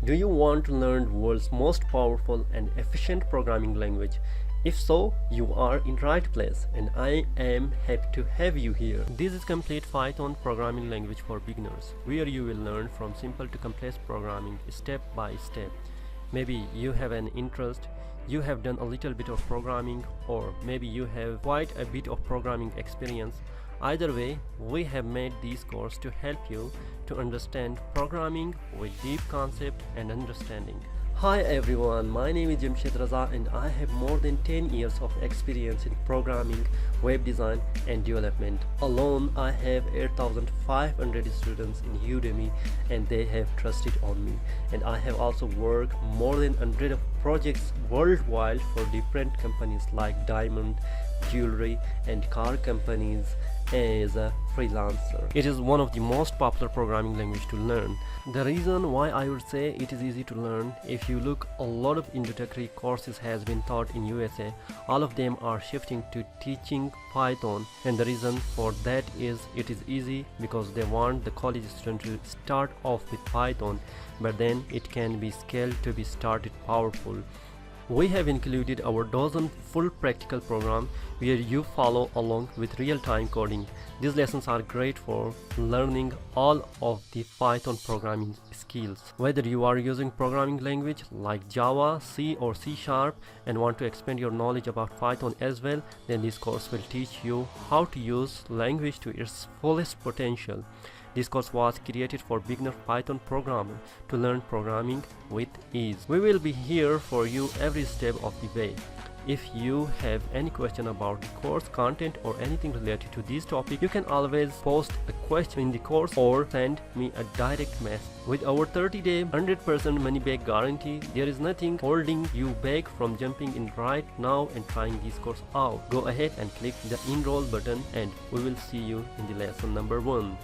Do you want to learn the world's most powerful and efficient programming language? If so, you are in right place and I am happy to have you here. This is complete Python programming language for beginners, where you will learn from simple to complex programming step by step. Maybe you have an interest, you have done a little bit of programming, or maybe you have quite a bit of programming experience. Either way, we have made this course to help you to understand programming with deep concept and understanding. Hi everyone, my name is Jamshed Raza and I have more than 10 years of experience in programming, web design and development. Alone, I have 8,500 students in Udemy and they have trusted on me. And I have also worked more than 100 of projects worldwide for different companies like diamond, jewelry and car companies as a freelancer. It is one of the most popular programming language to learn. The reason why I would say it is easy to learn, if you look, a lot of introductory courses has been taught in USA. All of them are shifting to teaching Python, and the reason for that is it is easy because they want the college student to start off with Python, but then it can be scaled to be started powerful. We have included our dozen full practical program where you follow along with real-time coding. These lessons are great for learning all of the Python programming skills. Whether you are using programming language like Java, C or C# and want to expand your knowledge about Python as well, then this course will teach you how to use language to its fullest potential. This course was created for beginner Python programmer to learn programming with ease. We will be here for you every step of the way. If you have any question about the course content or anything related to this topic, you can always post a question in the course or send me a direct message. With our 30-day 100% money back guarantee, there is nothing holding you back from jumping in right now and trying this course out. Go ahead and click the enroll button and we will see you in the lesson number 1.